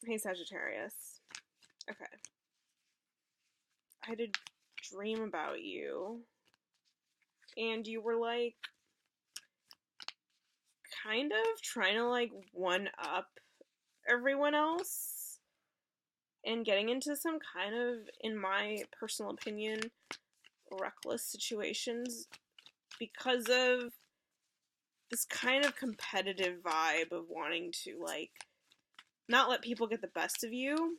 Hey, Sagittarius. Okay. I had a dream about you, and you were like kind of trying to like one up everyone else and getting into some kind of, in my personal opinion, reckless situations because of this kind of competitive vibe of wanting to like not let people get the best of you,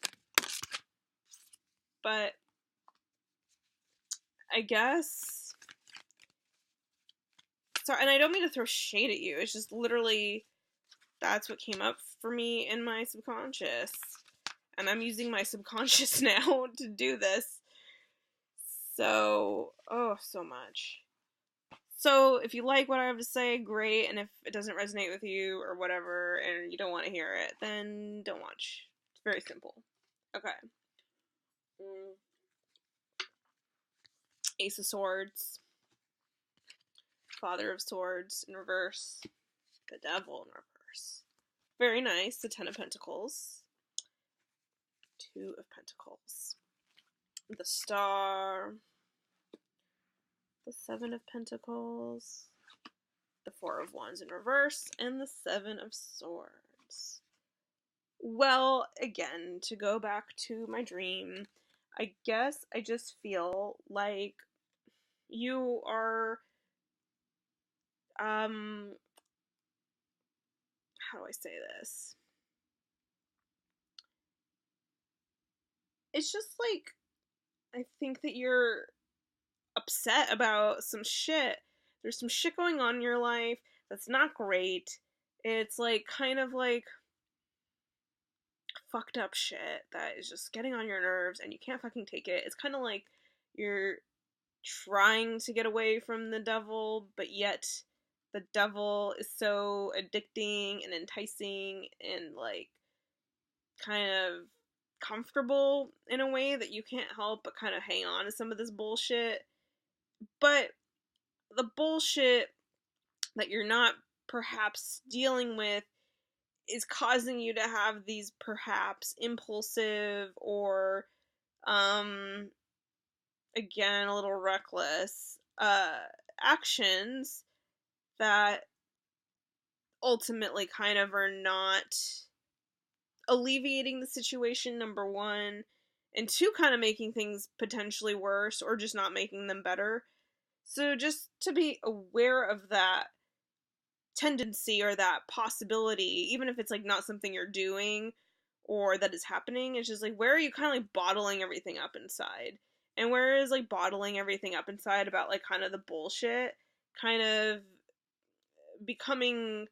but I guess sorry, and I don't mean to throw shade at you. It's just literally that's what came up for me in my subconscious. And I'm using my subconscious now to do this. So, oh, so much. So, if you like what I have to say, great. And if it doesn't resonate with you or whatever, and you don't want to hear it, then don't watch. It's very simple. Okay. Ace of Swords. Father of Swords in reverse. The Devil in reverse. Very nice. The Ten of Pentacles. Two of Pentacles. The Star. The Seven of Pentacles. The Four of Wands in reverse. And the Seven of Swords. Well, again, to go back to my dream, I guess I just feel like you are, how do I say this? It's just like, I think that you're upset about some shit. There's some shit going on in your life that's not great. It's like, kind of like fucked up shit that is just getting on your nerves and you can't fucking take it. It's kind of like you're trying to get away from the devil, but yet the devil is so addicting and enticing and like kind of comfortable in a way that you can't help but kind of hang on to some of this bullshit. But the bullshit that you're not perhaps dealing with is causing you to have these perhaps impulsive or again a little reckless actions that ultimately kind of are not alleviating the situation, number one, and two, kind of making things potentially worse or just not making them better. So just to be aware of that tendency or that possibility, even if it's like not something you're doing or that is happening, it's just like, where are you kind of like bottling everything up inside? And where is like bottling everything up inside about like kind of the bullshit kind of becoming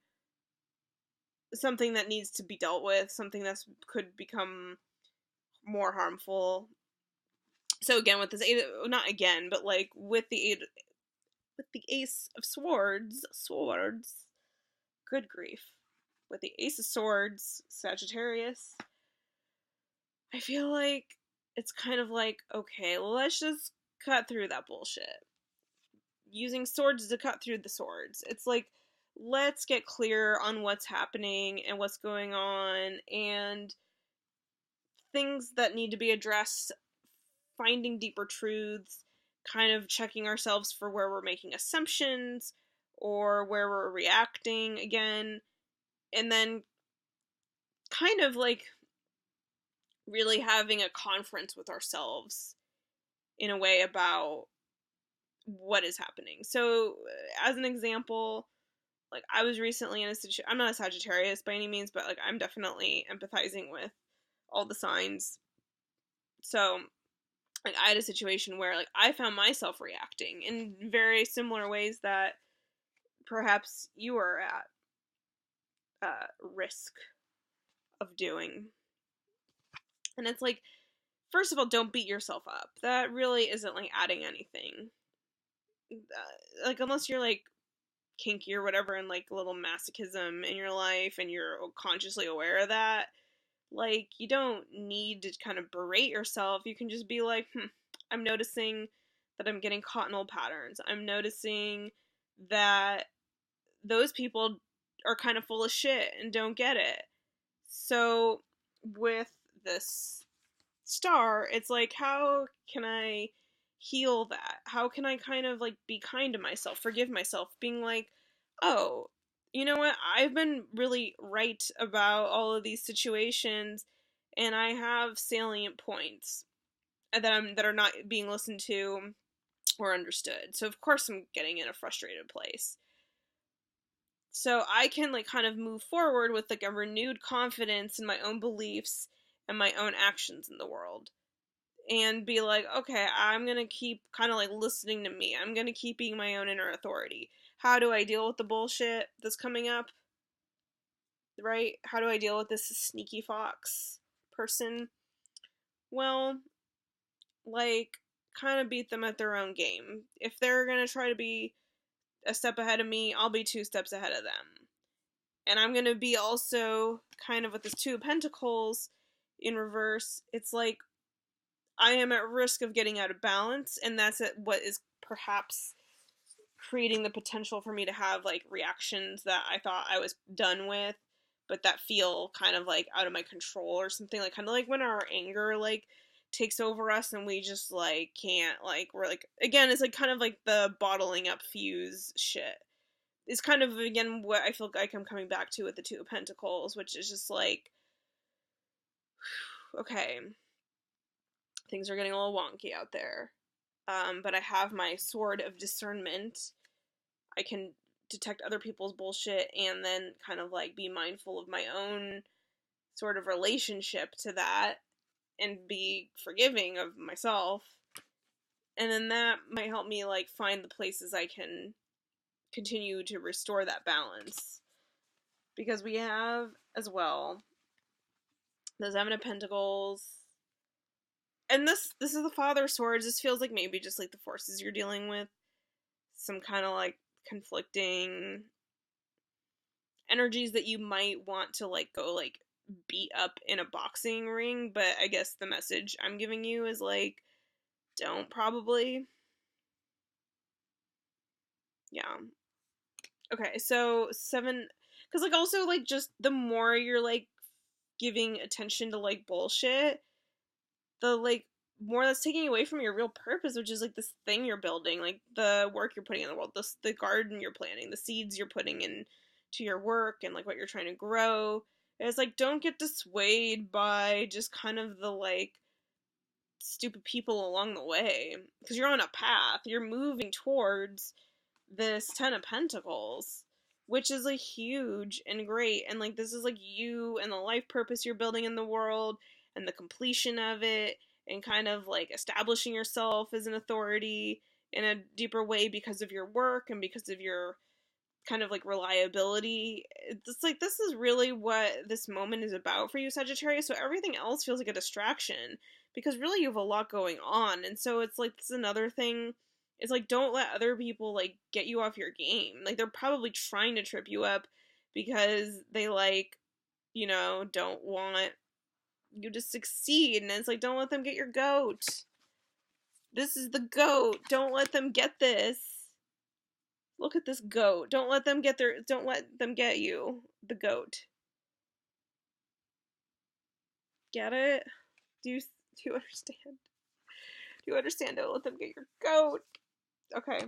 something that needs to be dealt with, something that could become more harmful. So again, with this eight, not again, but like with the Ace of Swords, good grief, with the Ace of Swords, Sagittarius, I feel like it's kind of like, okay, let's just cut through that bullshit. Using swords to cut through the swords. It's like, let's get clear on what's happening and what's going on and things that need to be addressed, finding deeper truths, kind of checking ourselves for where we're making assumptions or where we're reacting again, and then kind of like really having a conference with ourselves in a way about what is happening. So, as an example, like I was recently in a situation, I'm not a Sagittarius by any means, but like I'm definitely empathizing with all the signs. So, like I had a situation where like I found myself reacting in very similar ways that perhaps you are at risk of doing. And it's like, first of all, don't beat yourself up. That really isn't like adding anything. Like unless you're like kinky or whatever and like a little masochism in your life and you're consciously aware of that, like you don't need to kind of berate yourself. You can just be like, I'm noticing that I'm getting caught in old patterns. I'm noticing that those people are kind of full of shit and don't get it. So with this star, it's like, how can I heal that? How can I kind of like be kind to myself, forgive myself, being like, oh, you know what? I've been really right about all of these situations, and I have salient points that are not being listened to or understood. So of course I'm getting in a frustrated place. So I can like kind of move forward with like a renewed confidence in my own beliefs and my own actions in the world. And be like, okay, I'm gonna keep kind of like listening to me. I'm gonna keep being my own inner authority. How do I deal with the bullshit that's coming up? Right? How do I deal with this sneaky fox person? Well, like, kind of beat them at their own game. If they're gonna try to be a step ahead of me, I'll be 2 steps ahead of them. And I'm gonna be also kind of with this Two of Pentacles in reverse. It's like I am at risk of getting out of balance, and that's what is perhaps creating the potential for me to have like reactions that I thought I was done with, but that feel kind of like out of my control or something. Like kind of like when our anger like takes over us and we just like can't, like we're like, again, it's like kind of like the bottling up fuse shit. It's kind of again what I feel like I'm coming back to with the Two of Pentacles, which is just like, okay, things are getting a little wonky out there. But I have my sword of discernment. I can detect other people's bullshit and then kind of like be mindful of my own sort of relationship to that and be forgiving of myself. And then that might help me like find the places I can continue to restore that balance. Because we have as well the Seven of Pentacles. And this is the Father of Swords. This feels like maybe just like the forces you're dealing with. Some kind of like conflicting energies that you might want to like go like beat up in a boxing ring, but I guess the message I'm giving you is like, don't probably. Yeah. Okay, so 7, because like also like just the more you're like giving attention to like bullshit, the like more that's taking away from your real purpose, which is like this thing you're building, like the work you're putting in the world, the garden you're planting, the seeds you're putting in to your work and like what you're trying to grow. It's like, don't get dissuaded by just kind of the like stupid people along the way, because you're on a path, you're moving towards this Ten of Pentacles, which is like huge and great, and like this is like you and the life purpose you're building in the world and the completion of it and kind of like establishing yourself as an authority in a deeper way because of your work and because of your kind of like reliability. It's like this is really what this moment is about for you, Sagittarius. So everything else feels like a distraction because really you have a lot going on. And so it's like this is another thing. It's like, don't let other people like get you off your game. Like they're probably trying to trip you up because they like, you know, don't want you to succeed. And it's like, don't let them get your goat. This is the goat. Don't let them get this. Look at this goat. Don't let them get you. The goat. Get it? Do you understand? Do you understand? Don't let them get your goat. Okay.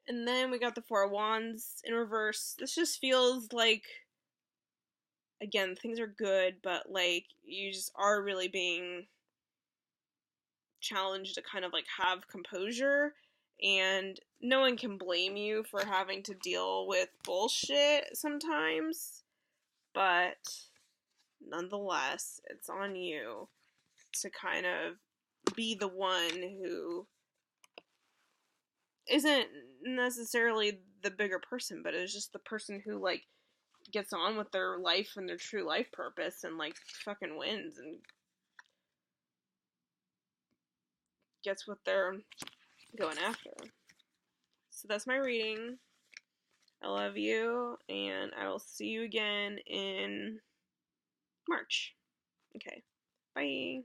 And then we got the Four of Wands in reverse. This just feels like, again, things are good, but like you just are really being challenged to kind of like have composure, and no one can blame you for having to deal with bullshit sometimes, but nonetheless, it's on you to kind of be the one who isn't necessarily the bigger person, but is just the person who like gets on with their life and their true life purpose and like fucking wins and gets what they're going after. So that's my reading. I love you, and I will see you again in March. Okay, bye.